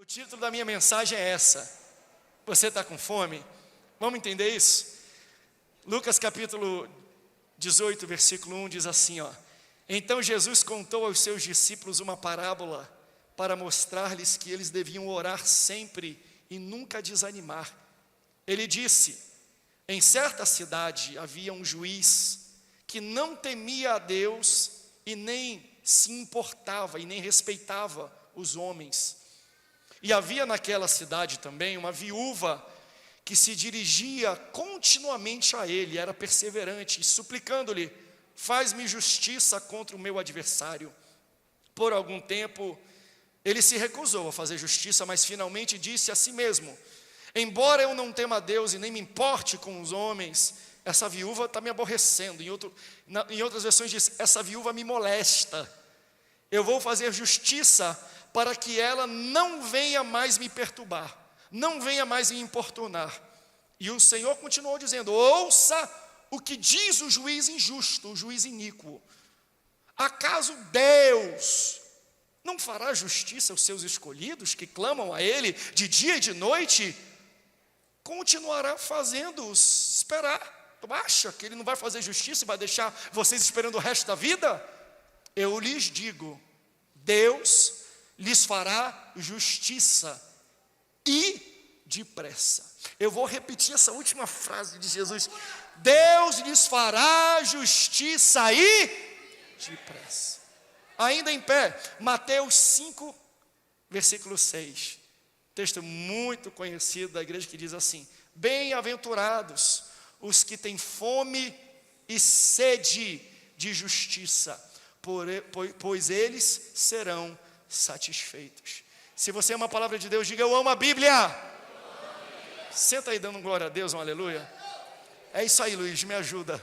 O título da minha mensagem é essa. Você está com fome? Vamos entender isso? Lucas capítulo 18, versículo 1 diz assim, ó. Então Jesus contou aos seus discípulos uma parábola para mostrar-lhes que eles deviam orar sempre e nunca desanimar. Ele disse, em certa cidade havia um juiz que não temia a Deus e nem se importava e nem respeitava os homens. E havia naquela cidade também uma viúva que se dirigia continuamente a ele, era perseverante, suplicando-lhe, faz-me justiça contra o meu adversário. Por algum tempo, ele se recusou a fazer justiça, mas finalmente disse a si mesmo, embora eu não tema a Deus e nem me importe com os homens, essa viúva está me aborrecendo. Em outras versões diz, essa viúva me molesta. Eu vou fazer justiça para que ela não venha mais me perturbar, não venha mais me importunar. E o Senhor continuou dizendo, ouça o que diz o juiz injusto, o juiz iníquo. Acaso Deus não fará justiça aos seus escolhidos, que clamam a Ele de dia e de noite? Continuará fazendo-os esperar. Tu acha que Ele não vai fazer justiça e vai deixar vocês esperando o resto da vida? Eu lhes digo, Deus lhes fará justiça e depressa. Eu vou repetir essa última frase de Jesus. Deus lhes fará justiça e depressa. Ainda em pé, Mateus 5, versículo 6. Texto muito conhecido da igreja que diz assim, bem-aventurados os que têm fome e sede de justiça, pois eles serão satisfeitos. Se você ama a palavra de Deus, diga eu amo a Bíblia. Senta aí dando glória a Deus, um aleluia. É isso aí, Luiz, me ajuda.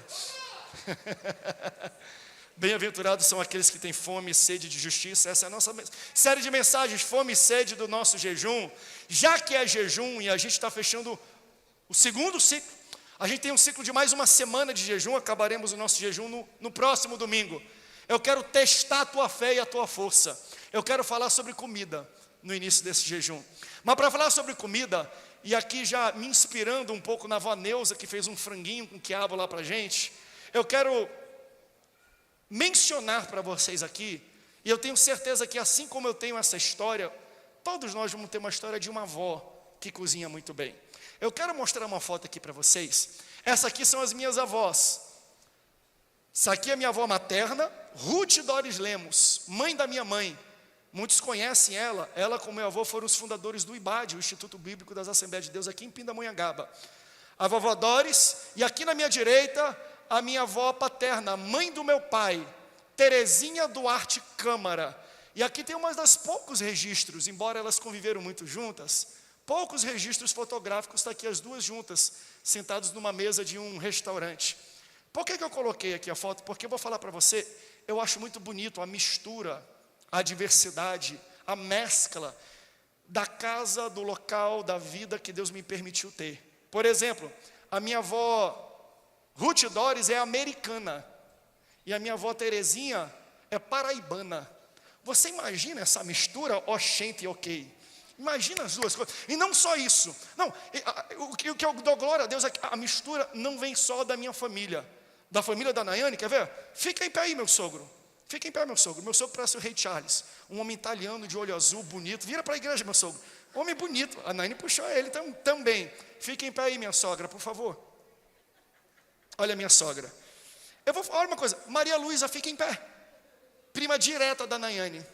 Bem-aventurados são aqueles que têm fome e sede de justiça. Essa é a nossa série de mensagens, fome e sede do nosso jejum. Já que é jejum e a gente está fechando o segundo ciclo, a gente tem um ciclo de mais uma semana de jejum, acabaremos o nosso jejum no próximo domingo. Eu quero testar a tua fé e a tua força. Eu quero falar sobre comida no início desse jejum. Mas para falar sobre comida, e aqui já me inspirando um pouco na avó Neuza, que fez um franguinho com quiabo lá para a gente, eu quero mencionar para vocês aqui, e eu tenho certeza que assim como eu tenho essa história, todos nós vamos ter uma história de uma avó que cozinha muito bem. Eu quero mostrar uma foto aqui para vocês. Essa aqui são as minhas avós. Essa aqui é a minha avó materna, Ruth Doris Lemos, mãe da minha mãe. Muitos conhecem ela. Ela com meu avô foram os fundadores do IBAD, o Instituto Bíblico das Assembleias de Deus, aqui em Pindamonhangaba. A vovó Doris, e aqui na minha direita, a minha avó paterna, mãe do meu pai, Terezinha Duarte Câmara. E aqui tem uma das poucos registros, embora elas conviveram muito juntas, poucos registros fotográficos, está aqui as duas juntas, sentadas numa mesa de um restaurante. Por que eu coloquei aqui a foto? Porque eu vou falar para você, eu acho muito bonito a mistura, a diversidade, a mescla da casa, do local, da vida que Deus me permitiu ter. Por exemplo, a minha avó Ruth Doris é americana e a minha avó Terezinha é paraibana. Você imagina essa mistura, oxente e ok? Imagina as duas coisas. E não só isso. Não, o que eu dou glória a Deus é que a mistura não vem só da minha família, da família da Nayane, quer ver? Fica em pé aí, meu sogro. Fica em pé, meu sogro. Meu sogro parece o rei Charles, um homem italiano de olho azul, bonito. Vira para a igreja, meu sogro. Homem bonito. A Nayane puxou ele também. Fica em pé aí, minha sogra, por favor. Olha a minha sogra. Eu vou falar uma coisa. Maria Luísa, fica em pé. Prima direta da Nayane.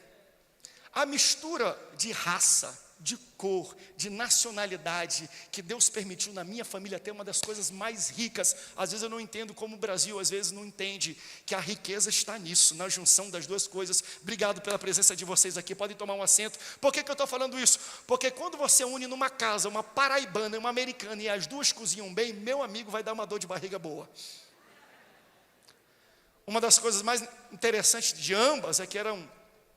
A mistura de raça, de cor, de nacionalidade que Deus permitiu na minha família ter uma das coisas mais ricas. Às vezes eu não entendo como o Brasil, às vezes não entende que a riqueza está nisso, na junção das duas coisas. Obrigado pela presença de vocês aqui, podem tomar um assento. Por que eu estou falando isso? Porque quando você une numa casa uma paraibana e uma americana e as duas cozinham bem, meu amigo, vai dar uma dor de barriga boa. Uma das coisas mais interessantes de ambas é que eram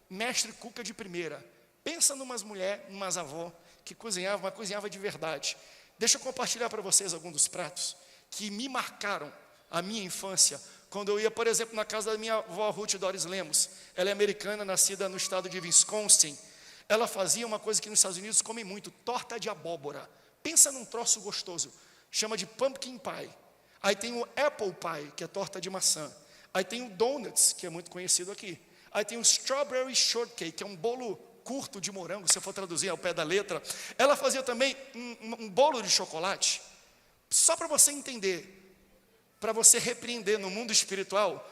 mestre cuca de primeira. Pensa numas mulheres, numas avó que cozinhavam, mas cozinhava de verdade. Deixa eu compartilhar para vocês alguns dos pratos que me marcaram a minha infância. Quando eu ia, por exemplo, na casa da minha avó Ruth Doris Lemos. Ela é americana, nascida no estado de Wisconsin. ela fazia uma coisa que nos Estados Unidos comem muito, torta de abóbora. Pensa num troço gostoso, chama de pumpkin pie. Aí tem o apple pie, que é torta de maçã. Aí tem o donuts, que é muito conhecido aqui. Aí tem o strawberry shortcake, que é um bolo curto de morango, se eu for traduzir ao pé da letra. Ela fazia também um bolo de chocolate. Só para você entender, para você repreender no mundo espiritual,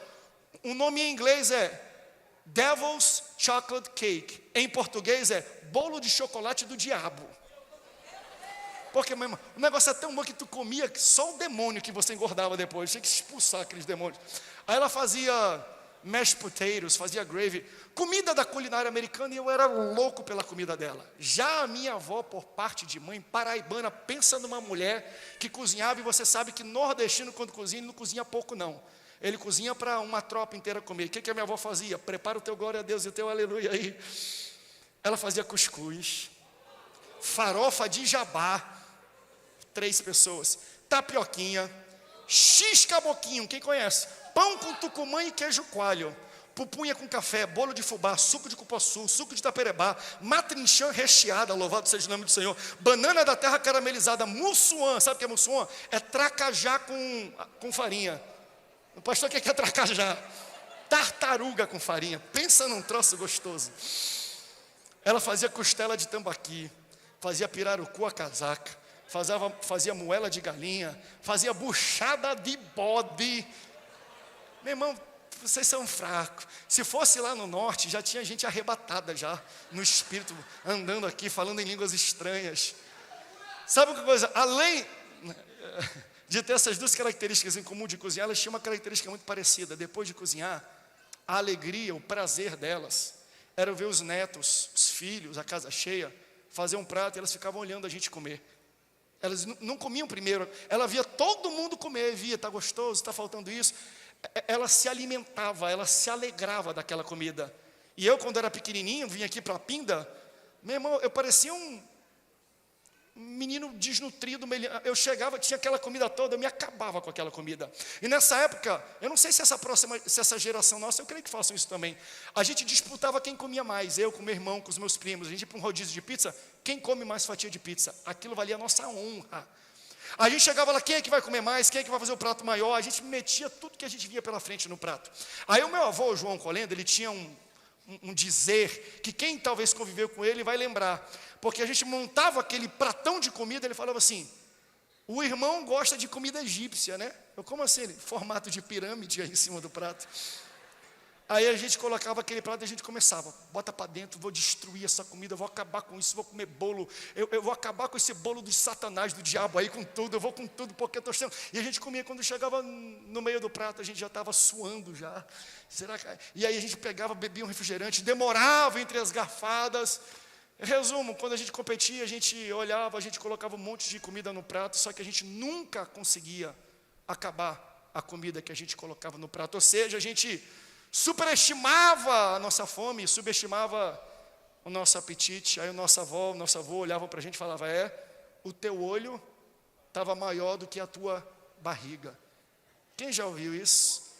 o nome em inglês é Devil's Chocolate Cake. Em português é bolo de chocolate do diabo. Porque, meu irmão, o negócio é tão bom que tu comia que só o demônio que você engordava depois. Tinha que expulsar aqueles demônios. Aí ela fazia mashed potatoes, fazia gravy. Comida da culinária americana, e eu era louco pela comida dela. Já a minha avó, por parte de mãe, paraibana, pensa numa mulher que cozinhava. E você sabe que nordestino, quando cozinha, ele não cozinha pouco não. Ele cozinha para uma tropa inteira comer. O que a minha avó fazia? Prepara o teu glória a Deus e o teu aleluia aí. Ela fazia cuscuz, farofa de jabá, 3 pessoas, tapioquinha, x-caboquinho, quem conhece? Pão com tucumã e queijo coalho, pupunha com café, bolo de fubá, suco de cupuaçu, suco de taperebá, matrinchã recheada, louvado seja o nome do Senhor, banana da terra caramelizada, mussuã. Sabe o que é mussuã? É tracajá com farinha. O pastor quer tracajá. Tartaruga com farinha. Pensa num troço gostoso. Ela fazia costela de tambaqui, fazia pirarucu a casaca, fazia moela de galinha, fazia buchada de bode. Meu irmão, vocês são fracos. Se fosse lá no norte, já tinha gente arrebatada já, no espírito, andando aqui, falando em línguas estranhas. Sabe uma coisa? Além de ter essas 2 características em comum de cozinhar, elas tinham uma característica muito parecida. Depois de cozinhar, a alegria, o prazer delas era ver os netos, os filhos, a casa cheia, fazer um prato, e elas ficavam olhando a gente comer. Elas não comiam primeiro, ela via todo mundo comer, via, está gostoso, está faltando isso. Ela se alimentava, ela se alegrava daquela comida. E eu, quando era pequenininho, vim aqui para a Pinda, meu irmão, eu parecia um menino desnutrido. Eu chegava, tinha aquela comida toda, eu me acabava com aquela comida. E nessa época, eu não sei se essa geração nossa, eu creio que façam isso também. A gente disputava quem comia mais, eu com meu irmão, com os meus primos. A gente ia para um rodízio de pizza, quem come mais fatia de pizza? Aquilo valia a nossa honra. A gente chegava lá, quem é que vai comer mais? Quem é que vai fazer o prato maior? A gente metia tudo que a gente via pela frente no prato. Aí o meu avô, o João Colenda, ele tinha um dizer que quem talvez conviveu com ele vai lembrar. Porque a gente montava aquele pratão de comida, ele falava assim: o irmão gosta de comida egípcia, né? Eu, como assim? Formato de pirâmide aí em cima do prato. Aí a gente colocava aquele prato e a gente começava: bota para dentro, vou destruir essa comida, vou acabar com isso, vou comer bolo, eu vou acabar com esse bolo dos satanás, do diabo aí, com tudo, eu vou com tudo, porque eu estou sendo. E a gente comia, quando chegava no meio do prato, a gente já estava suando já. Será que... E aí a gente pegava, bebia um refrigerante, demorava entre as garfadas. Resumo, quando a gente competia, a gente olhava, a gente colocava um monte de comida no prato, só que a gente nunca conseguia acabar a comida que a gente colocava no prato. Ou seja, a gente superestimava a nossa fome, subestimava o nosso apetite. Aí o nosso avô olhava para a gente e falava: o teu olho estava maior do que a tua barriga. Quem já ouviu isso?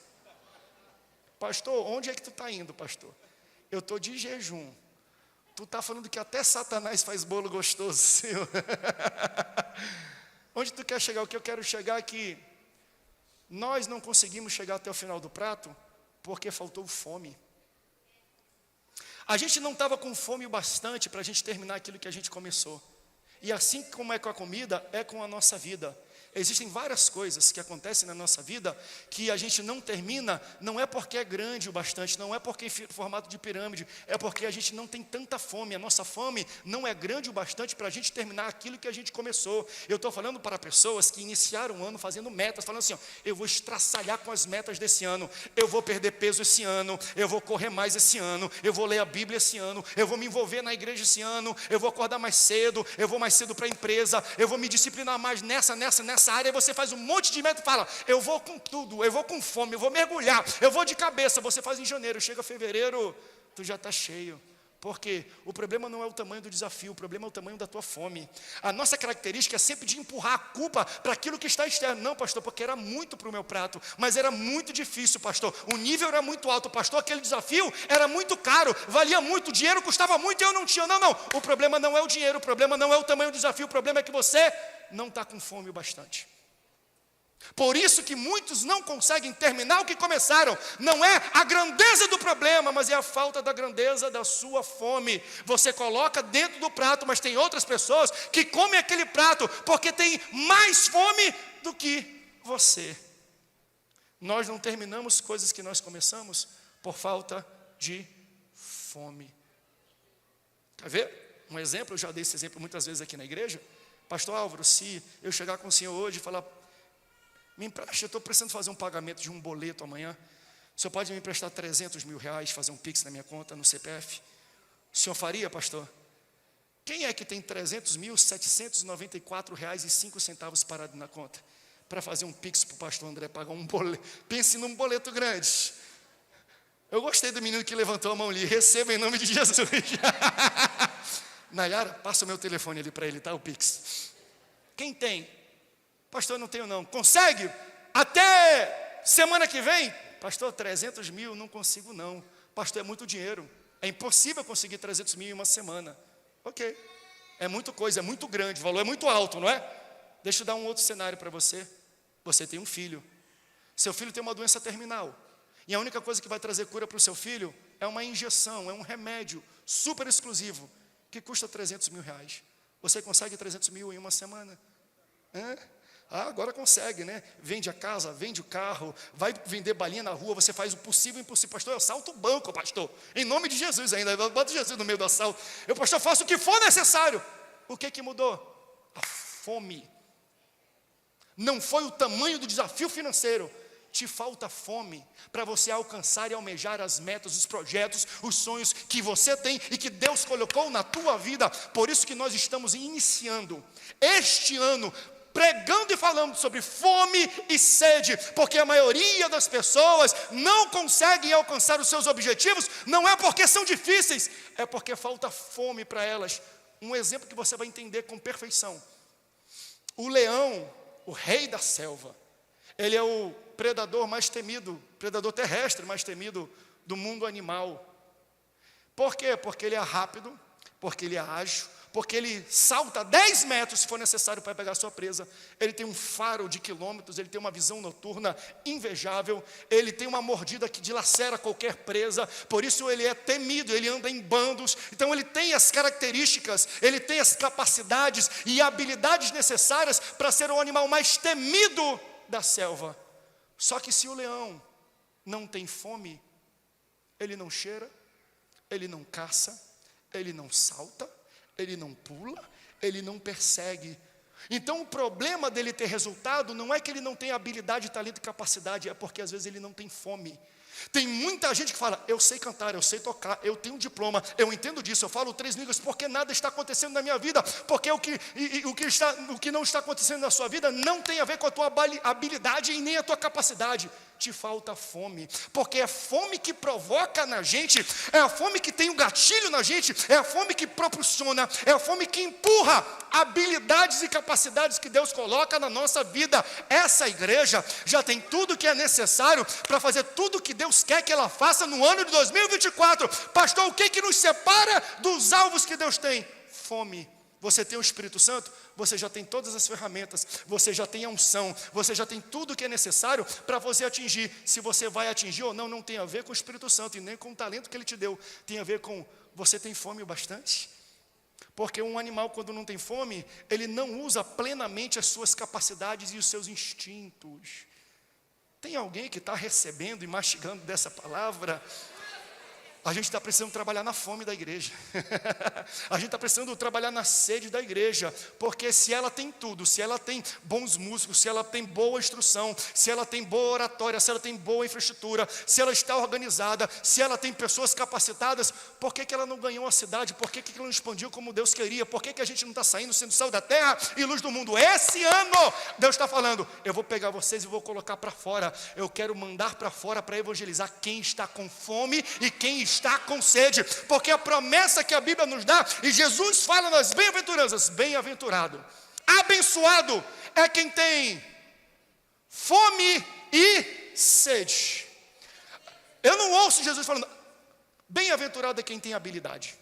Pastor, onde é que tu está indo, pastor? Eu estou de jejum. Tu está falando que até Satanás faz bolo gostoso, Senhor. Onde tu quer chegar? O que eu quero chegar é que nós não conseguimos chegar até o final do prato porque faltou fome. A gente não estava com fome o bastante para a gente terminar aquilo que a gente começou. E assim como é com a comida, é com a nossa vida. Existem várias coisas que acontecem na nossa vida que a gente não termina, não é porque é grande o bastante, não é porque é em formato de pirâmide, é porque a gente não tem tanta fome. A nossa fome não é grande o bastante para a gente terminar aquilo que a gente começou. Eu estou falando para pessoas que iniciaram o ano fazendo metas, falando assim: eu vou estraçalhar com as metas desse ano, eu vou perder peso esse ano, eu vou correr mais esse ano, eu vou ler a Bíblia esse ano, eu vou me envolver na igreja esse ano, eu vou acordar mais cedo, eu vou mais cedo para a empresa, eu vou me disciplinar mais nessa área. Aí você faz um monte de meta e fala: eu vou com tudo, eu vou com fome, eu vou mergulhar, eu vou de cabeça. Você faz em janeiro, chega fevereiro, tu já está cheio, Porque o problema não é o tamanho do desafio, o problema é o tamanho da tua fome. A nossa característica é sempre de empurrar a culpa para aquilo que está externo. Não, pastor, porque era muito para o meu prato, mas era muito difícil, pastor. O nível era muito alto, pastor, aquele desafio era muito caro, valia muito, o dinheiro custava muito e eu não tinha. Não, não, o problema não é o dinheiro, o problema não é o tamanho do desafio, o problema é que você não está com fome o bastante. Por isso que muitos não conseguem terminar o que começaram. Não é a grandeza do problema, mas é a falta da grandeza da sua fome. Você coloca dentro do prato, mas tem outras pessoas que comem aquele prato porque tem mais fome do que você. Nós não terminamos coisas que nós começamos por falta de fome. Quer ver? Um exemplo, eu já dei esse exemplo muitas vezes aqui na igreja. Pastor Álvaro, se eu chegar com o senhor hoje e falar: me empreste, eu estou precisando fazer um pagamento de um boleto amanhã. O senhor pode me emprestar 300 mil reais, fazer um Pix na minha conta, no CPF? O senhor faria, pastor? Quem é que tem 300.794 reais e 5 centavos parado na conta para fazer um Pix para o pastor André pagar um boleto? Pense num boleto grande. Eu gostei do menino que levantou a mão ali. Receba em nome de Jesus. Nayara, passa o meu telefone ali para ele, tá? O Pix. Quem tem? Pastor, eu não tenho não. Consegue? Até semana que vem? Pastor, 300 mil, não consigo não. Pastor, é muito dinheiro. É impossível conseguir 300 mil em uma semana. Ok. É muita coisa, é muito grande, o valor é muito alto, não é? Deixa eu dar um outro cenário para você. Você tem um filho. Seu filho tem uma doença terminal. E a única coisa que vai trazer cura para o seu filho é uma injeção, é um remédio super exclusivo, que custa 300 mil reais. Você consegue 300 mil em uma semana? Ah, agora consegue, né? Vende a casa, vende o carro, vai vender balinha na rua, você faz o possível e o impossível. Pastor, eu assalto o banco, pastor. Em nome de Jesus ainda, bota Jesus no meio do assalto. Eu, pastor, faço o que for necessário. O que mudou? A fome. Não foi o tamanho do desafio financeiro. Te falta fome para você alcançar e almejar as metas, os projetos, os sonhos que você tem e que Deus colocou na tua vida. Por isso que nós estamos iniciando este ano pregando e falando sobre fome e sede, porque a maioria das pessoas não conseguem alcançar os seus objetivos, não é porque são difíceis, é porque falta fome para elas. Um exemplo que você vai entender com perfeição: o leão, o rei da selva, ele é o predador mais temido, predador terrestre mais temido do mundo animal. Por quê? Porque ele é rápido, porque ele é ágil, porque ele salta 10 metros se for necessário para pegar a sua presa. Ele tem um faro de quilômetros, ele tem uma visão noturna invejável, ele tem uma mordida que dilacera qualquer presa, por isso ele é temido, ele anda em bandos. Então ele tem as características, ele tem as capacidades e habilidades necessárias para ser o animal mais temido da selva. Só que se o leão não tem fome, ele não cheira, ele não caça, ele não salta, ele não pula, ele não persegue. Então o problema dele ter resultado não é que ele não tem habilidade, talento e capacidade, é porque às vezes ele não tem fome. Tem muita gente que fala: eu sei cantar, eu sei tocar, eu tenho um diploma, eu entendo disso, eu falo 3 línguas, porque nada está acontecendo na minha vida, porque o que não está acontecendo na sua vida não tem a ver com a tua habilidade e nem a tua capacidade. Te falta fome, porque é a fome que provoca na gente, é a fome que tem um gatilho na gente, é a fome que propulsiona, é a fome que empurra habilidades e capacidades que Deus coloca na nossa vida. Essa igreja já tem tudo que é necessário para fazer tudo que Deus quer que ela faça no ano de 2024. Pastor, o que nos separa dos alvos que Deus tem? Fome. Você tem o Espírito Santo, você já tem todas as ferramentas, você já tem a unção, você já tem tudo o que é necessário para você atingir. Se você vai atingir ou não, não tem a ver com o Espírito Santo e nem com o talento que Ele te deu. Tem a ver com, você tem fome o bastante? Porque um animal, quando não tem fome, ele não usa plenamente as suas capacidades e os seus instintos. Tem alguém que está recebendo e mastigando dessa palavra? A gente está precisando trabalhar na fome da igreja. A gente está precisando trabalhar na sede da igreja. Porque se ela tem tudo, se ela tem bons músicos, se ela tem boa instrução, se ela tem boa oratória, se ela tem boa infraestrutura, se ela está organizada, se ela tem pessoas capacitadas, por que ela não ganhou a cidade? Por que ela não expandiu como Deus queria? Por que a gente não está saindo sendo sal da terra e luz do mundo? Esse ano, Deus está falando: eu vou pegar vocês e vou colocar para fora. Eu quero mandar para fora para evangelizar quem está com fome e quem está com sede, porque a promessa que a Bíblia nos dá, e Jesus fala nas bem-aventuranças, bem-aventurado, abençoado é quem tem fome e sede. Eu não ouço Jesus falando, bem-aventurado é quem tem habilidade,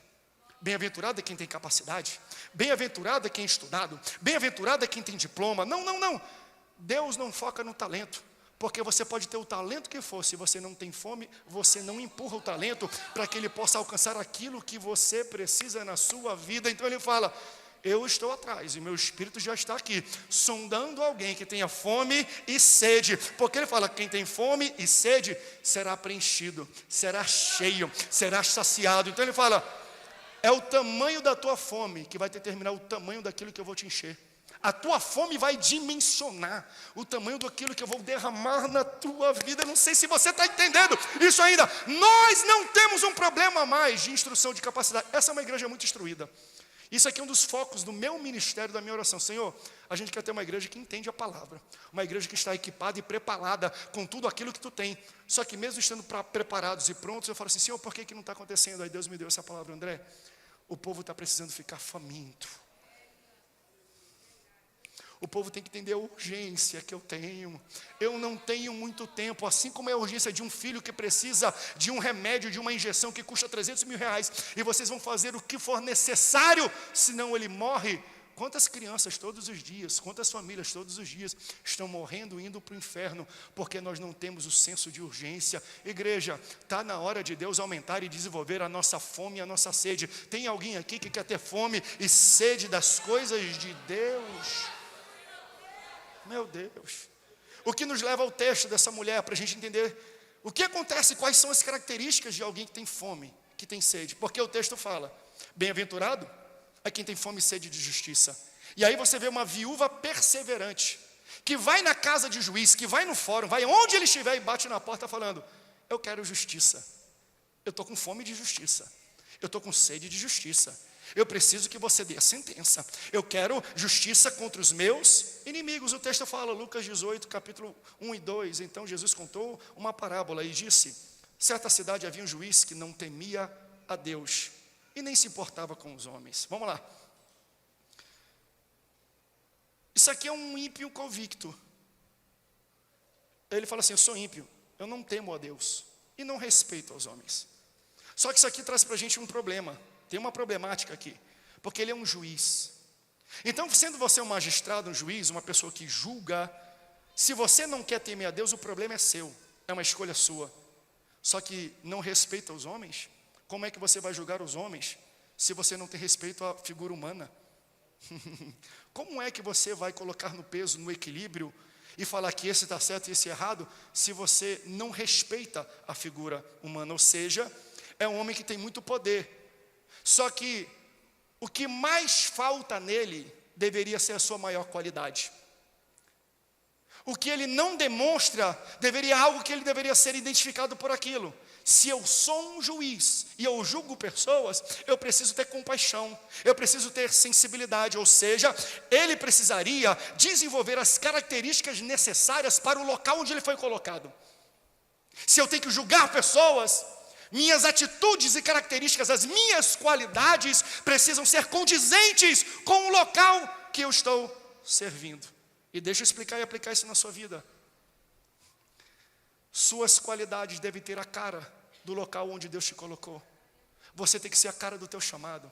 bem-aventurado é quem tem capacidade, bem-aventurado é quem é estudado, bem-aventurado é quem tem diploma. Não. Deus não foca no talento, porque você pode ter o talento que for, se você não tem fome, você não empurra o talento para que ele possa alcançar aquilo que você precisa na sua vida. Então ele fala, eu estou atrás e meu espírito já está aqui, sondando alguém que tenha fome e sede, porque ele fala, quem tem fome e sede será preenchido, será cheio, será saciado. Então ele fala, é o tamanho da tua fome que vai determinar o tamanho daquilo que eu vou te encher. A tua fome vai dimensionar o tamanho daquilo que eu vou derramar na tua vida. Não sei se você está entendendo isso ainda. Nós não temos um problema mais de instrução de capacidade. Essa é uma igreja muito instruída. Isso aqui é um dos focos do meu ministério, da minha oração. Senhor, a gente quer ter uma igreja que entende a palavra. Uma igreja que está equipada e preparada com tudo aquilo que tu tem. Só que mesmo estando preparados e prontos, eu falo assim, Senhor, por que não está acontecendo? Aí Deus me deu essa palavra, André. O povo está precisando ficar faminto. O povo tem que entender a urgência que eu tenho. Eu não tenho muito tempo, assim como é a urgência de um filho que precisa de um remédio, de uma injeção que custa 300 mil reais. E vocês vão fazer o que for necessário, senão ele morre. Quantas crianças todos os dias, quantas famílias todos os dias estão morrendo, indo para o inferno, porque nós não temos o senso de urgência. Igreja, está na hora de Deus aumentar e desenvolver a nossa fome e a nossa sede. Tem alguém aqui que quer ter fome e sede das coisas de Deus? Meu Deus, o que nos leva ao texto dessa mulher, para a gente entender o que acontece, quais são as características de alguém que tem fome, que tem sede, porque o texto fala, bem-aventurado é quem tem fome e sede de justiça. E aí você vê uma viúva perseverante, que vai na casa de juiz, que vai no fórum, vai onde ele estiver e bate na porta falando, eu quero justiça, eu estou com fome de justiça, eu estou com sede de justiça. Eu preciso que você dê a sentença. Eu quero justiça contra os meus inimigos. O texto fala, Lucas 18, capítulo 1 e 2. Então Jesus contou uma parábola e disse, certa cidade havia um juiz que não temia a Deus e nem se importava com os homens. Vamos lá. Isso aqui é um ímpio convicto. Ele fala assim, eu sou ímpio, eu não temo a Deus e não respeito aos homens. Só que isso aqui traz para a gente um problema. Tem uma problemática aqui, porque ele é um juiz. Então, sendo você um magistrado, um juiz, uma pessoa que julga, se você não quer temer a Deus, o problema é seu, é uma escolha sua. Só que não respeita os homens, como é que você vai julgar os homens, se você não tem respeito à figura humana? Como é que você vai colocar no peso, no equilíbrio, e falar que esse está certo e esse errado, se você não respeita a figura humana? Ou seja, é um homem que tem muito poder. Só que o que mais falta nele deveria ser a sua maior qualidade. O que ele não demonstra deveria algo que ele deveria ser identificado por aquilo. Se eu sou um juiz e eu julgo pessoas, eu preciso ter compaixão, eu preciso ter sensibilidade, ou seja, ele precisaria desenvolver as características necessárias para o local onde ele foi colocado. Se eu tenho que julgar pessoas, minhas atitudes e características, as minhas qualidades precisam ser condizentes com o local que eu estou servindo. E deixa eu explicar e aplicar isso na sua vida. Suas qualidades devem ter a cara do local onde Deus te colocou. Você tem que ser a cara do teu chamado.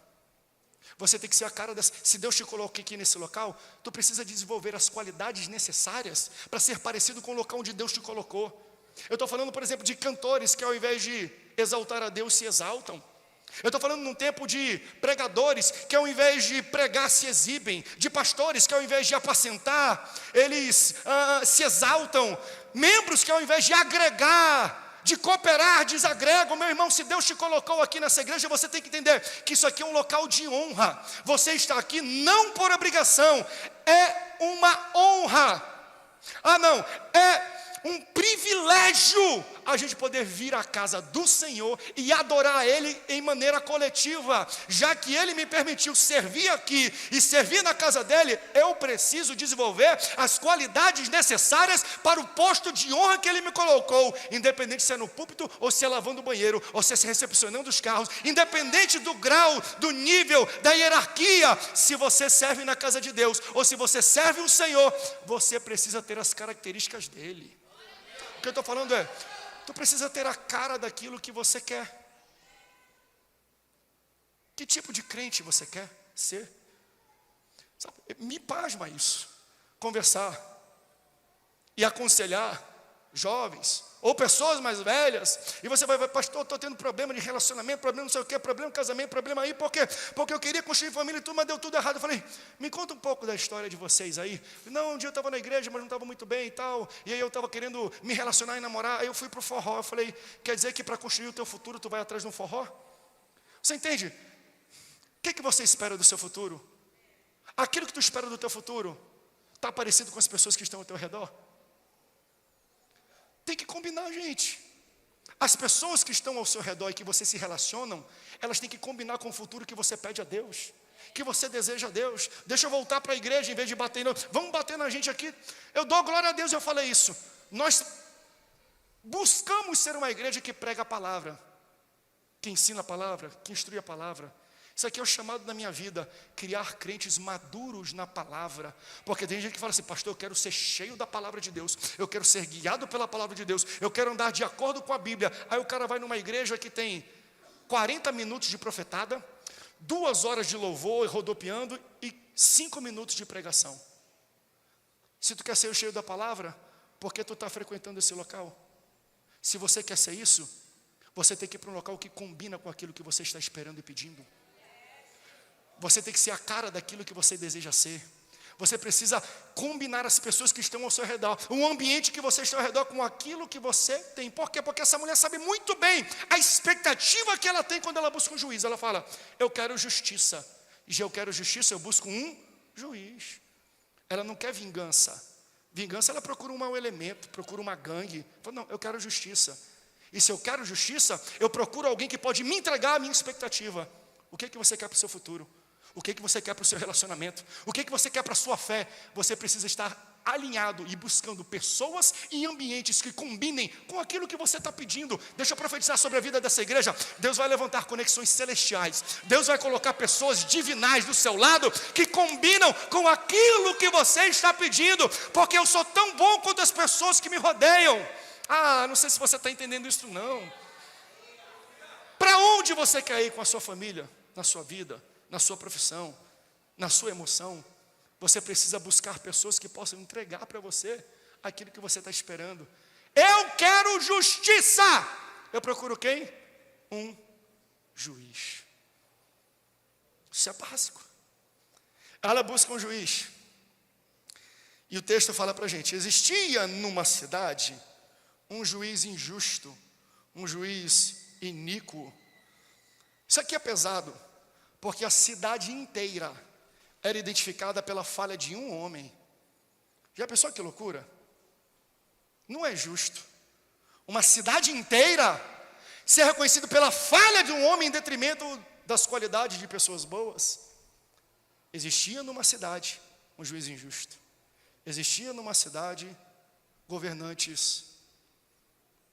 Você tem que ser a cara dessa. Se Deus te colocou aqui nesse local, tu precisa desenvolver as qualidades necessárias para ser parecido com o local onde Deus te colocou. Eu estou falando, por exemplo, de cantores que ao invés de exaltar a Deus se exaltam. Eu estou falando num tempo de pregadores que ao invés de pregar se exibem, de pastores que ao invés de apacentar, eles se exaltam, membros que ao invés de agregar, de cooperar, desagregam. Meu irmão, se Deus te colocou aqui nessa igreja, você tem que entender que isso aqui é um local de honra. Você está aqui não por obrigação, é uma honra. É um privilégio a gente poder vir à casa do Senhor e adorar Ele em maneira coletiva. Já que Ele me permitiu servir aqui e servir na casa dEle, eu preciso desenvolver as qualidades necessárias para o posto de honra que Ele me colocou, independente se é no púlpito, ou se é lavando o banheiro, ou se é recepcionando os carros, independente do grau, do nível, da hierarquia. Se você serve na casa de Deus, ou se você serve o Senhor, você precisa ter as características dEle. O que eu estou falando é, tu precisa ter a cara daquilo que você quer. Que tipo de crente você quer ser? Sabe, me pasma isso. Conversar e aconselhar jovens ou pessoas mais velhas, e você vai, pastor, estou tendo problema de relacionamento, problema não sei o que, problema de casamento, problema aí, porque eu queria construir família e tudo, mas deu tudo errado. Eu falei, me conta um pouco da história de vocês aí. Não, um dia eu estava na igreja, mas não estava muito bem e tal, e aí eu estava querendo me relacionar e namorar, aí eu fui para o forró. Eu falei, quer dizer que para construir o teu futuro, tu vai atrás de um forró? Você entende? O que você espera do seu futuro? Aquilo que tu espera do teu futuro está parecido com as pessoas que estão ao teu redor? Tem que combinar, gente. As pessoas que estão ao seu redor e que você se relacionam, elas têm que combinar com o futuro que você pede a Deus, que você deseja a Deus. Deixa eu voltar para a igreja em vez de bater. Vamos bater na gente aqui. Eu dou glória a Deus, eu falei isso. Nós buscamos ser uma igreja que prega a palavra, que ensina a palavra, que instrui a palavra. Isso aqui é o chamado da minha vida, criar crentes maduros na palavra. Porque tem gente que fala assim, pastor, eu quero ser cheio da palavra de Deus, eu quero ser guiado pela palavra de Deus, eu quero andar de acordo com a Bíblia. Aí o cara vai numa igreja que tem 40 minutos de profetada, 2 horas de louvor e rodopiando e 5 minutos de pregação. Se tu quer ser cheio da palavra, por que tu está frequentando esse local? Se você quer ser isso, você tem que ir para um local que combina com aquilo que você está esperando e pedindo. Você tem que ser a cara daquilo que você deseja ser. Você precisa combinar as pessoas que estão ao seu redor, o ambiente que você está ao redor com aquilo que você tem. Por quê? Porque essa mulher sabe muito bem a expectativa que ela tem quando ela busca um juiz. Ela fala, eu quero justiça. E se eu quero justiça, eu busco um juiz. Ela não quer vingança. Vingança, ela procura um mau elemento, procura uma gangue. Fala, não, eu quero justiça. E se eu quero justiça, eu procuro alguém que pode me entregar a minha expectativa. O que você quer para o seu futuro? O que você quer para o seu relacionamento? O que você quer para a sua fé? Você precisa estar alinhado e buscando pessoas e ambientes que combinem com aquilo que você está pedindo. Deixa eu profetizar sobre a vida dessa igreja. Deus vai levantar conexões celestiais. Deus vai colocar pessoas divinais do seu lado que combinam com aquilo que você está pedindo. Porque eu sou tão bom quanto as pessoas que me rodeiam. Não sei se você está entendendo isso não. Para onde você quer ir com a sua família, na sua vida, na sua profissão, na sua emoção? Você precisa buscar pessoas que possam entregar para você aquilo que você está esperando. Eu quero justiça. Eu procuro quem? Um juiz. Isso é básico. Ela busca um juiz. E o texto fala para a gente, existia numa cidade um juiz injusto, um juiz iníquo. Isso aqui é pesado, porque a cidade inteira era identificada pela falha de um homem. Já pensou que loucura? Não é justo uma cidade inteira ser reconhecida pela falha de um homem em detrimento das qualidades de pessoas boas. Existia numa cidade um juiz injusto. Existia numa cidade governantes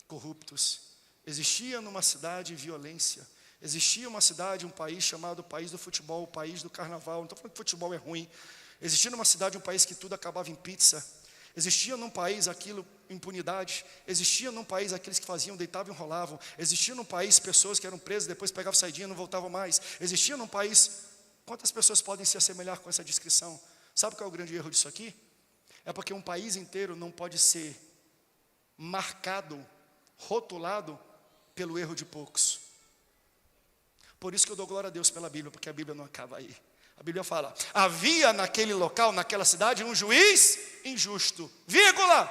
corruptos. Existia numa cidade violência. Existia uma cidade, um país chamado país do futebol, o país do carnaval. Não estou falando que futebol é ruim. Existia numa cidade, um país que tudo acabava em pizza. Existia num país aquilo, impunidade. Existia num país aqueles que faziam, deitavam e enrolavam. Existia num país pessoas que eram presas, depois pegavam saidinha e não voltavam mais. Existia num país, quantas pessoas podem se assemelhar com essa descrição? Sabe qual é o grande erro disso aqui? É porque um país inteiro não pode ser marcado, rotulado pelo erro de poucos. Por isso que eu dou glória a Deus pela Bíblia, porque a Bíblia não acaba aí. A Bíblia fala, havia naquele local, naquela cidade, um juiz injusto, vírgula,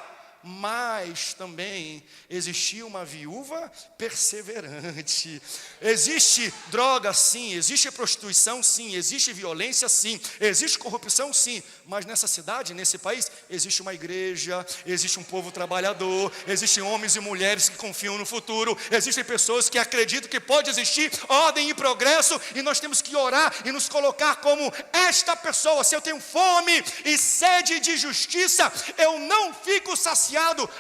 mas também existia uma viúva perseverante. Existe droga, sim, existe prostituição, sim, existe violência, sim, existe corrupção, sim, mas nessa cidade, nesse país, existe uma igreja, existe um povo trabalhador, existem homens e mulheres que confiam no futuro, existem pessoas que acreditam que pode existir ordem e progresso, e nós temos que orar e nos colocar como esta pessoa. Se eu tenho fome e sede de justiça, eu não fico saciado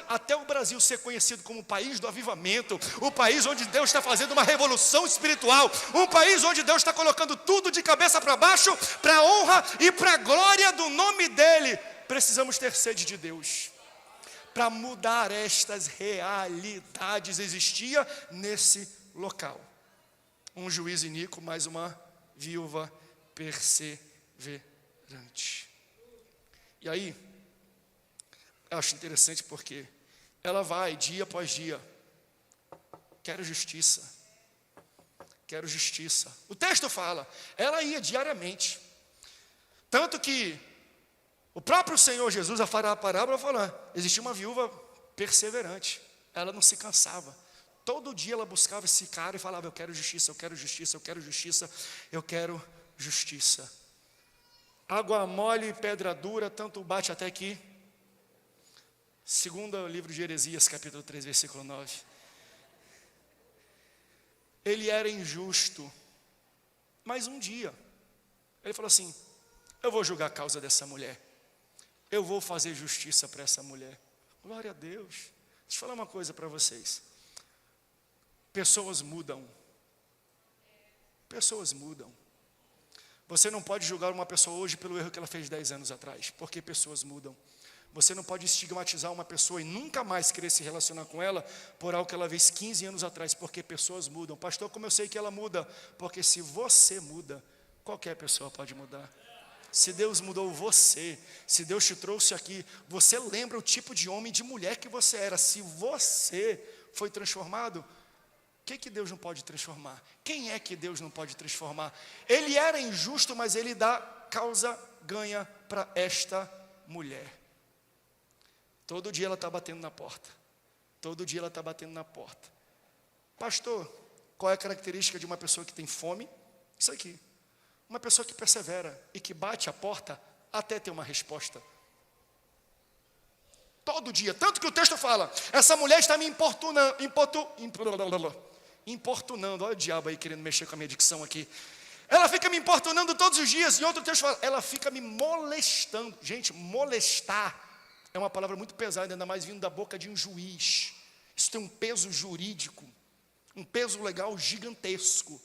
até o Brasil ser conhecido como o país do avivamento, o país onde Deus está fazendo uma revolução espiritual, um país onde Deus está colocando tudo de cabeça para baixo, para a honra e para a glória do nome dEle. Precisamos ter sede de Deus para mudar estas realidades. Existia nesse local um juiz iníquo, mais uma viúva perseverante. E aí, eu acho interessante porque ela vai dia após dia, quero justiça, quero justiça. O texto fala, ela ia diariamente, tanto que o próprio Senhor Jesus, a parábola falando, existia uma viúva perseverante, ela não se cansava, todo dia ela buscava esse cara e falava, eu quero justiça, eu quero justiça, eu quero justiça, eu quero justiça. Água mole e pedra dura, tanto bate até aqui. Segundo o livro de Jeremias, capítulo 3, versículo 9. Ele era injusto, mas um dia, ele falou assim, eu vou julgar a causa dessa mulher. Eu vou fazer justiça para essa mulher. Glória a Deus. Deixa eu falar uma coisa para vocês. Pessoas mudam. Pessoas mudam. Você não pode julgar uma pessoa hoje pelo erro que ela fez 10 anos atrás, porque pessoas mudam. Você não pode estigmatizar uma pessoa e nunca mais querer se relacionar com ela por algo que ela fez 15 anos atrás, porque pessoas mudam. Pastor, como eu sei que ela muda? Porque se você muda, qualquer pessoa pode mudar. Se Deus mudou você, se Deus te trouxe aqui, você lembra o tipo de homem e de mulher que você era. Se você foi transformado, o que Deus não pode transformar? Quem é que Deus não pode transformar? Ele era injusto, mas ele dá causa ganha para esta mulher. Todo dia ela está batendo na porta. Todo dia ela está batendo na porta. Pastor, qual é a característica de uma pessoa que tem fome? Isso aqui. Uma pessoa que persevera e que bate a porta até ter uma resposta. Todo dia, tanto que o texto fala, essa mulher está me importunando, olha o diabo aí querendo mexer com a minha dicção aqui. Ela fica me importunando todos os dias, e outro texto fala, ela fica me molestando. Gente, molestar é uma palavra muito pesada, ainda mais vindo da boca de um juiz. Isso tem um peso jurídico, um peso legal gigantesco.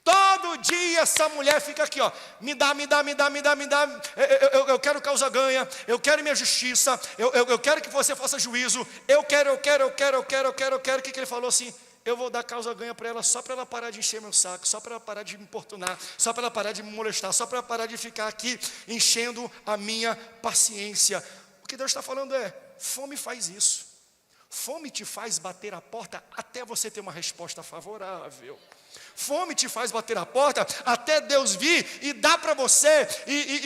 Todo dia essa mulher fica aqui, ó, me dá, eu quero causa ganha, eu quero minha justiça, eu quero que você faça juízo, eu quero, o que ele falou assim, eu vou dar causa ganha para ela, só para ela parar de encher meu saco, só para ela parar de me importunar, só para ela parar de me molestar, só para ela parar de ficar aqui enchendo a minha paciência. O que Deus está falando é, fome faz isso, fome te faz bater a porta até você ter uma resposta favorável. Fome te faz bater a porta até Deus vir e dar para você,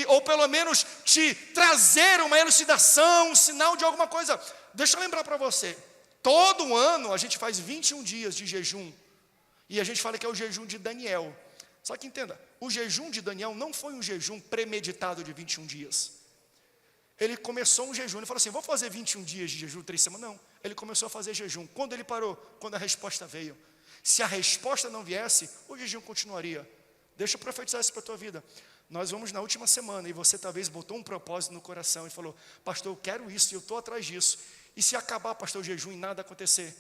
ou pelo menos te trazer uma elucidação, um sinal de alguma coisa. Deixa eu lembrar para você, todo ano a gente faz 21 dias de jejum, e a gente fala que é o jejum de Daniel. Só que entenda, o jejum de Daniel não foi um jejum premeditado de 21 dias. Ele começou um jejum, ele falou assim, vou fazer 21 dias de jejum, 3 semanas, não. Ele começou a fazer jejum, quando ele parou? Quando a resposta veio. Se a resposta não viesse, o jejum continuaria. Deixa eu profetizar isso para a tua vida. Nós vamos na última semana, e você talvez botou um propósito no coração, e falou, pastor, eu quero isso, e eu estou atrás disso. E se acabar, pastor, o jejum e nada acontecer?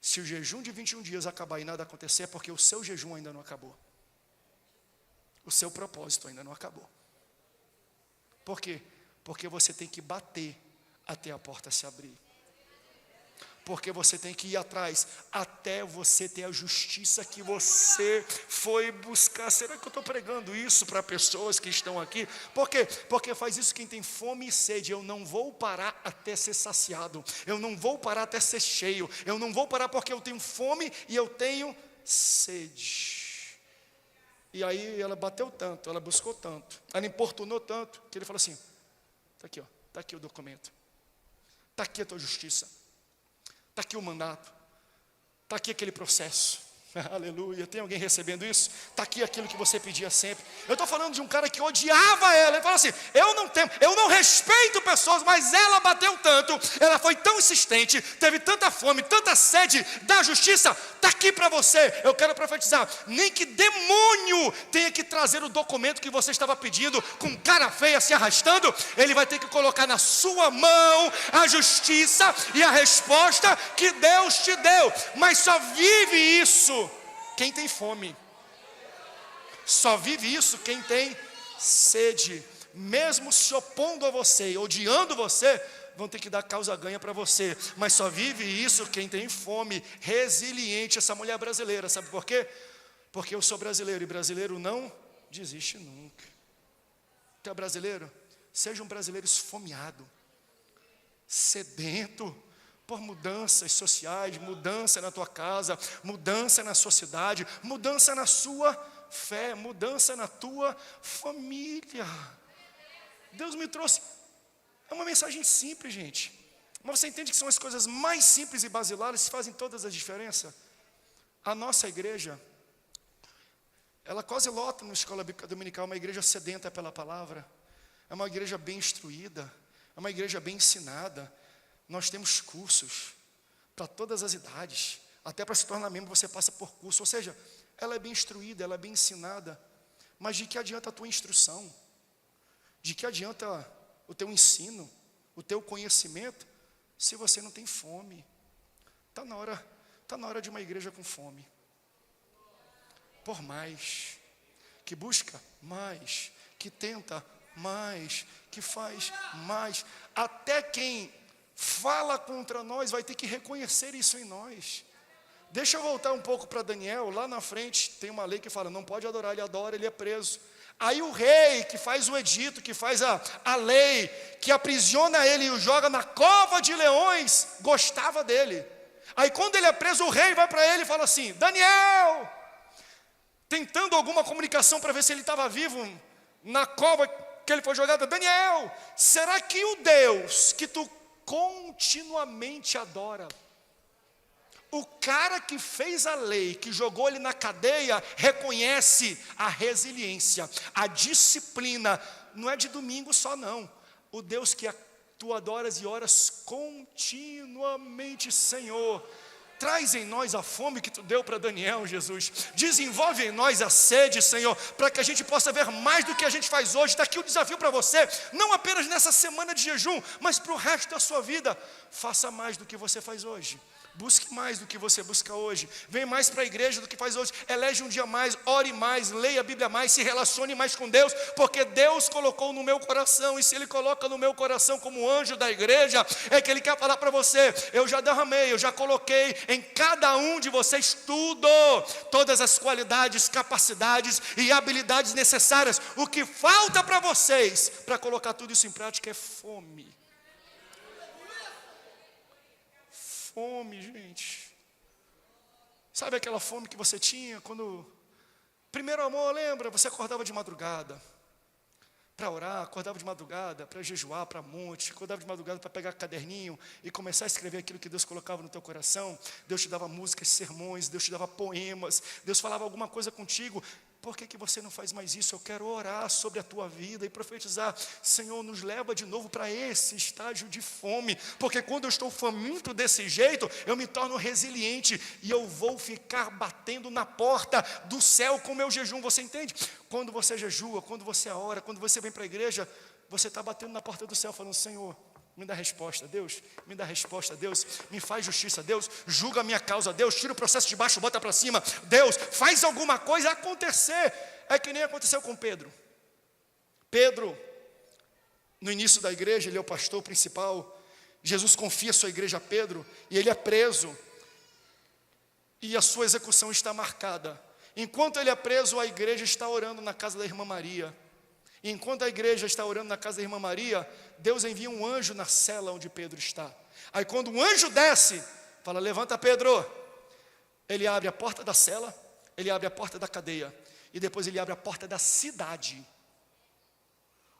Se o jejum de 21 dias acabar e nada acontecer, é porque o seu jejum ainda não acabou. O seu propósito ainda não acabou. Por quê? Porque você tem que bater até a porta se abrir. Porque você tem que ir atrás até você ter a justiça que você foi buscar. Será que eu estou pregando isso para pessoas que estão aqui? Por quê? Porque faz isso quem tem fome e sede. Eu não vou parar até ser saciado. Eu não vou parar até ser cheio. Eu não vou parar porque eu tenho fome e eu tenho sede. E aí ela bateu tanto, ela buscou tanto, ela importunou tanto, que ele falou assim, está aqui, ó, está aqui o documento. está aqui a tua justiça, está aqui o mandato, está aqui aquele processo. Aleluia, tem alguém recebendo isso? Está aqui aquilo que você pedia sempre. Eu estou falando de um cara que odiava ela. Ele fala assim, eu não respeito pessoas, mas ela bateu tanto, ela foi tão insistente, teve tanta fome, tanta sede da justiça. Está aqui para você. Eu quero profetizar, nem que demônio tenha que trazer o documento que você estava pedindo, com cara feia se arrastando, ele vai ter que colocar na sua mão a justiça e a resposta que Deus te deu. Mas só vive isso quem tem fome. Só vive isso quem tem sede. Mesmo se opondo a você, odiando você, vão ter que dar causa ganha para você. Mas só vive isso quem tem fome. Resiliente, essa mulher brasileira. Sabe por quê? Porque eu sou brasileiro, e brasileiro não desiste nunca. Tu é brasileiro? Seja um brasileiro esfomeado, sedento por mudanças sociais, mudança na tua casa, mudança na sua cidade, mudança na sua fé, mudança na tua família. Deus me trouxe, é uma mensagem simples, gente, mas você entende que são as coisas mais simples e basilares que fazem todas as diferenças? A nossa igreja, ela quase lota na escola bíblica dominical, uma igreja sedenta pela palavra, é uma igreja bem instruída, é uma igreja bem ensinada. Nós temos cursos para todas as idades, até para se tornar membro você passa por curso, ou seja, ela é bem instruída, ela é bem ensinada, mas de que adianta a tua instrução? De que adianta o teu ensino, o teu conhecimento, se você não tem fome? Está na hora de uma igreja com fome, por mais, que busca mais, que tenta mais, que faz mais, até quem fala contra nós vai ter que reconhecer isso em nós. Deixa eu voltar um pouco para Daniel. Lá na frente tem uma lei que fala, não pode adorar, ele adora, ele é preso. Aí o rei que faz o edito, que faz a lei, que aprisiona ele e o joga na cova de leões, gostava dele. Aí quando ele é preso, o rei vai para ele e fala assim, Daniel, tentando alguma comunicação para ver se ele estava vivo na cova que ele foi jogado. Daniel, será que o Deus que tu continuamente adora, o cara que fez a lei, que jogou ele na cadeia, reconhece a resiliência, a disciplina, não é de domingo só não, o Deus que tu adoras e oras continuamente, Senhor, traz em nós a fome que tu deu para Daniel, Jesus. Desenvolve em nós a sede, Senhor, para que a gente possa ver mais do que a gente faz hoje. Está aqui o desafio para você, não apenas nessa semana de jejum, mas para o resto da sua vida. Faça mais do que você faz hoje. Busque mais do que você busca hoje. Vem mais para a igreja do que faz hoje. Elege um dia mais, ore mais, leia a Bíblia mais, se relacione mais com Deus, porque Deus colocou no meu coração, e se Ele coloca no meu coração como anjo da igreja, é que Ele quer falar para você, eu já derramei, eu já coloquei em cada um de vocês tudo, todas as qualidades, capacidades e habilidades necessárias. O que falta para vocês, para colocar tudo isso em prática, é fome. Fome, gente. Sabe aquela fome que você tinha quando... Primeiro amor, lembra? Você acordava de madrugada para orar, acordava de madrugada para jejuar, para monte, acordava de madrugada para pegar caderninho e começar a escrever aquilo que Deus colocava no teu coração. Deus te dava músicas, sermões, Deus te dava poemas, Deus falava alguma coisa contigo. Por que você não faz mais isso? Eu quero orar sobre a tua vida e profetizar. Senhor, nos leva de novo para esse estágio de fome, porque quando eu estou faminto desse jeito, eu me torno resiliente e eu vou ficar batendo na porta do céu com o meu jejum. Você entende? Quando você jejua, quando você ora, quando você vem para a igreja, você está batendo na porta do céu falando, Senhor, me dá resposta, Deus, me dá resposta, Deus, me faz justiça, Deus, julga a minha causa, Deus, tira o processo de baixo, bota para cima, Deus, faz alguma coisa acontecer. É que nem aconteceu com Pedro. Pedro, no início da igreja, ele é o pastor principal, Jesus confia a sua igreja a Pedro, e ele é preso, e a sua execução está marcada. Enquanto ele é preso, a igreja está orando na casa da irmã Maria. E enquanto a igreja está orando na casa da irmã Maria, Deus envia um anjo na cela onde Pedro está. Aí quando o anjo desce, fala, levanta Pedro. Ele abre a porta da cela, ele abre a porta da cadeia, e depois ele abre a porta da cidade.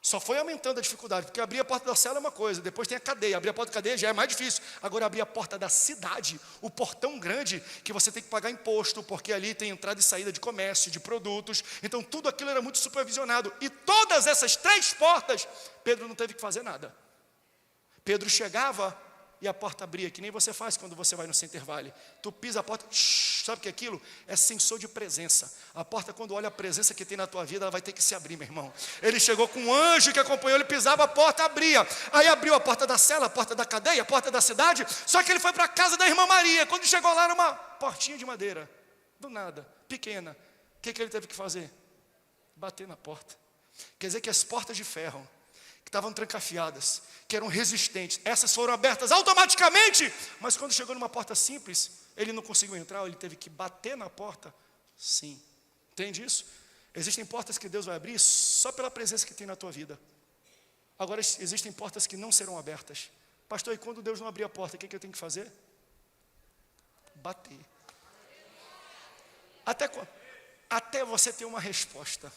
Só foi aumentando a dificuldade, porque abrir a porta da cela é uma coisa, depois tem a cadeia, abrir a porta da cadeia já é mais difícil. Agora abrir a porta da cidade, o portão grande, que você tem que pagar imposto, porque ali tem entrada e saída de comércio, de produtos. Então tudo aquilo era muito supervisionado. E todas essas 3 portas, Pedro não teve que fazer nada. Pedro chegava e a porta abria, que nem você faz quando você vai no Center Valley. Tu pisa a porta, sabe o que é aquilo? É sensor de presença. A porta, quando olha a presença que tem na tua vida, ela vai ter que se abrir, meu irmão. Ele chegou com um anjo que acompanhou, ele pisava, a porta abria. Aí abriu a porta da cela, a porta da cadeia, a porta da cidade. Só que ele foi para a casa da irmã Maria. Quando chegou lá, era uma portinha de madeira, do nada, pequena. O que ele teve que fazer? Bater na porta. Quer dizer que as portas de ferro, que estavam trancafiadas, que eram resistentes, essas foram abertas automaticamente. Mas quando chegou numa porta simples, ele não conseguiu entrar, ele teve que bater na porta. Sim, entende isso? Existem portas que Deus vai abrir só pela presença que tem na tua vida. Agora existem portas que não serão abertas. Pastor, e quando Deus não abrir a porta, o que eu tenho que fazer? Bater. Até você ter uma resposta.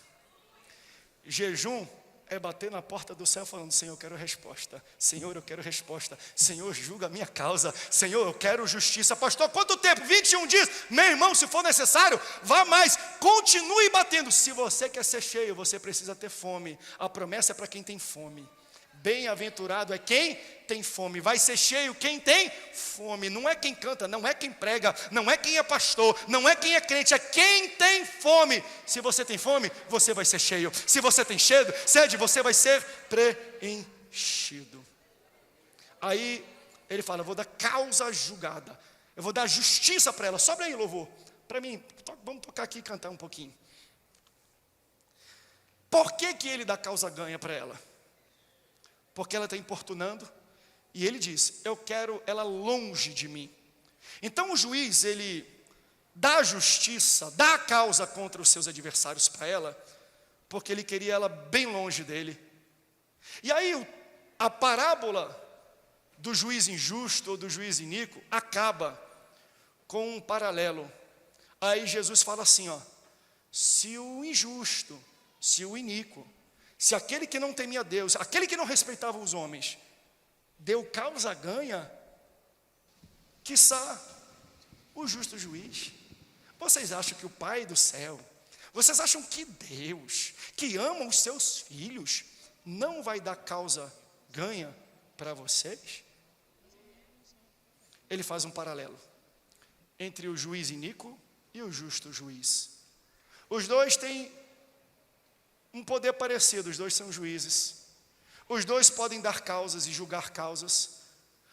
Jejum é bater na porta do céu falando: Senhor, eu quero resposta. Senhor, eu quero resposta. Senhor, julga a minha causa. Senhor, eu quero justiça. Pastor, quanto tempo? 21 dias? Meu irmão, se for necessário, vá mais. Continue batendo. Se você quer ser cheio, você precisa ter fome. A promessa é para quem tem fome. Bem-aventurado é quem tem fome. Vai ser cheio quem tem fome. Não é quem canta, não é quem prega, não é quem é pastor, não é quem é crente, é quem tem fome. Se você tem fome, você vai ser cheio. Se você tem sede, você vai ser preenchido. Aí ele fala: eu vou dar causa julgada, eu vou dar justiça para ela. Sobe aí, louvor, para mim. Vamos tocar aqui e cantar um pouquinho. Por que ele dá causa ganha para ela? Porque ela está importunando, e ele diz: eu quero ela longe de mim. Então o juiz, ele dá justiça, dá a causa contra os seus adversários para ela, porque ele queria ela bem longe dele. E aí a parábola do juiz injusto ou do juiz iníquo acaba com um paralelo. Aí Jesus fala assim, se o injusto, se o iníquo, se aquele que não temia Deus, aquele que não respeitava os homens, deu causa ganha, quiçá o justo juiz. Vocês acham que o Pai do céu, vocês acham que Deus, que ama os seus filhos, não vai dar causa ganha para vocês? Ele faz um paralelo entre o juiz iníquo e o justo juiz. Os dois têm um poder parecido, os dois são juízes. Os dois podem dar causas e julgar causas,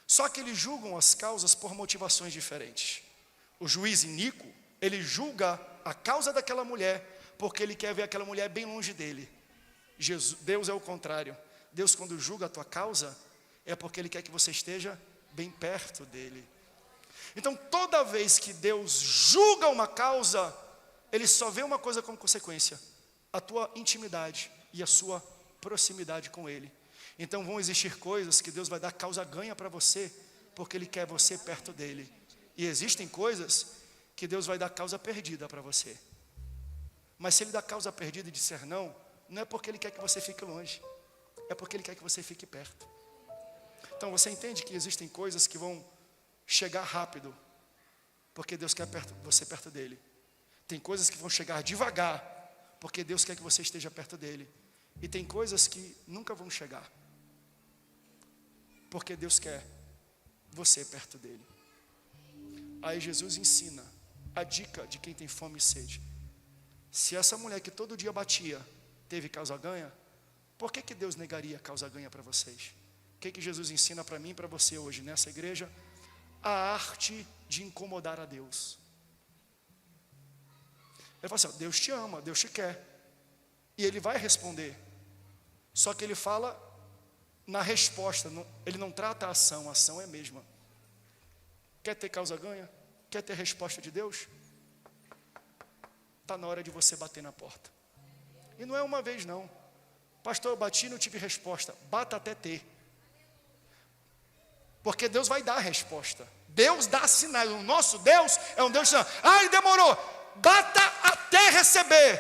só que eles julgam as causas por motivações diferentes. O juiz iníquo, ele julga a causa daquela mulher, porque ele quer ver aquela mulher bem longe dele. Deus é o contrário. Deus, quando julga a tua causa, é porque ele quer que você esteja bem perto dele. Então, toda vez que Deus julga uma causa, ele só vê uma coisa como consequência: a tua intimidade e a sua proximidade com ele. Então vão existir coisas que Deus vai dar causa ganha para você, porque ele quer você perto dele. E existem coisas que Deus vai dar causa perdida para você. Mas se ele dá causa perdida e disser não, não é porque ele quer que você fique longe, é porque ele quer que você fique perto. Então você entende que existem coisas que vão chegar rápido, porque Deus quer você perto dele. Tem coisas que vão chegar devagar, porque Deus quer que você esteja perto dele. E tem coisas que nunca vão chegar, porque Deus quer você perto dele. Aí Jesus ensina a dica de quem tem fome e sede. Se essa mulher que todo dia batia teve causa ganha, por que Deus negaria causa ganha para vocês? O que Jesus ensina para mim e para você hoje nessa igreja? A arte de incomodar a Deus. Ele fala assim: Deus te ama, Deus te quer, e ele vai responder. Só que ele fala na resposta, ele não trata a ação é a mesma. Quer ter causa ganha? Quer ter resposta de Deus? Está na hora de você bater na porta. E não é uma vez não. Pastor, eu bati e não tive resposta. Bata até ter. Porque Deus vai dar a resposta. Deus dá sinais. O nosso Deus é um Deus de sinal. Ai, demorou. Bata até receber.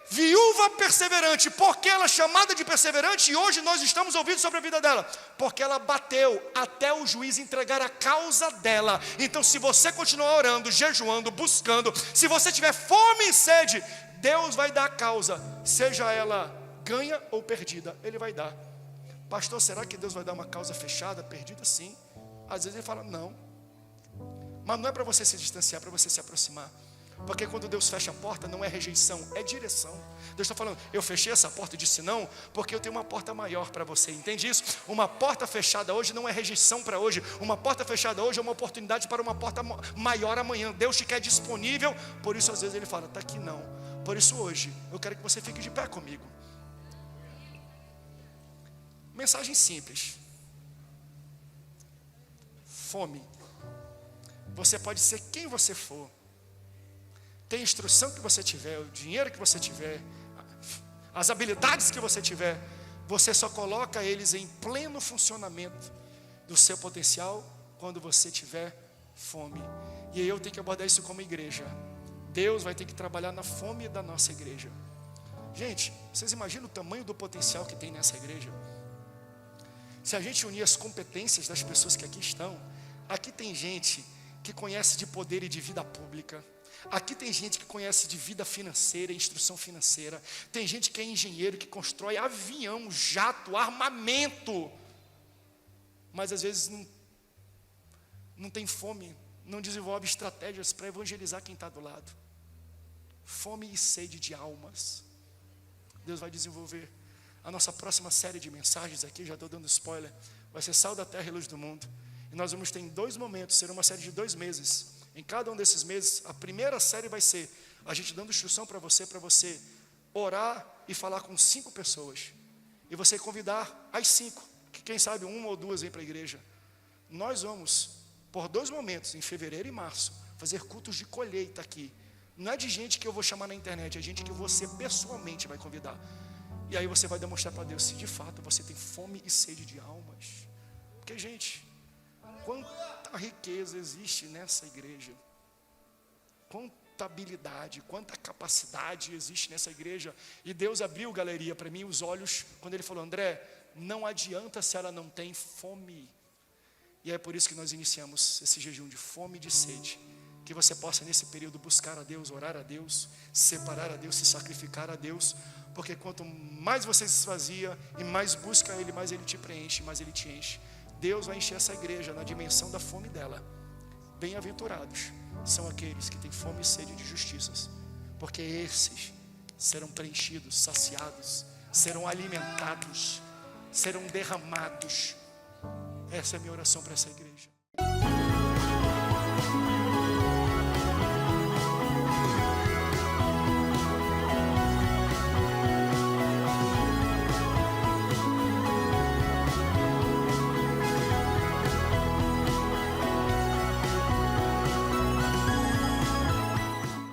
Viúva perseverante, porque ela é chamada de perseverante, e hoje nós estamos ouvindo sobre a vida dela, porque ela bateu até o juiz entregar a causa dela. Então, se você continuar orando, jejuando, buscando, se você tiver fome e sede, Deus vai dar a causa, seja ela ganha ou perdida, Ele vai dar. Pastor, será que Deus vai dar uma causa fechada, perdida? Sim. Às vezes Ele fala, não. Mas não é para você se distanciar, é para você se aproximar. Porque quando Deus fecha a porta, não é rejeição, é direção. Deus está falando, eu fechei essa porta e disse não, porque eu tenho uma porta maior para você, entende isso? Uma porta fechada hoje não é rejeição para hoje. Uma porta fechada hoje é uma oportunidade para uma porta maior amanhã. Deus te quer disponível, por isso às vezes Ele fala, está aqui não. Por isso hoje, eu quero que você fique de pé comigo. Mensagem simples. Fome. Você pode ser quem você for. Tem a instrução que você tiver, o dinheiro que você tiver, as habilidades que você tiver, você só coloca eles em pleno funcionamento do seu potencial quando você tiver fome. E aí eu tenho que abordar isso como igreja. Deus vai ter que trabalhar na fome da nossa igreja. Gente, vocês imaginam o tamanho do potencial que tem nessa igreja? Se a gente unir as competências das pessoas que aqui estão, aqui tem gente que conhece de poder e de vida pública. Aqui tem gente que conhece de vida financeira, instrução financeira. Tem gente que é engenheiro, que constrói avião, jato, armamento. Mas às vezes não tem fome, não desenvolve estratégias para evangelizar quem está do lado. Fome e sede de almas. Deus vai desenvolver. A nossa próxima série de mensagens aqui, já estou dando spoiler, vai ser Sal da Terra e Luz do Mundo. E nós vamos ter em 2 momentos, será uma série de 2 meses. Em cada um desses meses, a primeira série vai ser a gente dando instrução para você orar e falar com 5 pessoas. E você convidar as 5, que quem sabe 1 ou 2 vêm para a igreja. Nós vamos, por 2 momentos, em fevereiro e março, fazer cultos de colheita aqui. Não é de gente que eu vou chamar na internet, é gente que você pessoalmente vai convidar. E aí você vai demonstrar para Deus se de fato você tem fome e sede de almas. Porque, gente, quanta riqueza existe nessa igreja, quanta habilidade, quanta capacidade existe nessa igreja. E Deus abriu, galeria, para mim os olhos, quando Ele falou, André, não adianta se ela não tem fome. E é por isso que nós iniciamos esse jejum de fome e de sede, que você possa nesse período buscar a Deus, orar a Deus, separar a Deus, se sacrificar a Deus, porque quanto mais você se esvazia e mais busca Ele, mais Ele te preenche, mais Ele te enche. Deus vai encher essa igreja na dimensão da fome dela. Bem-aventurados são aqueles que têm fome e sede de justiças, porque esses serão preenchidos, saciados, serão alimentados, serão derramados. Essa é a minha oração para essa igreja.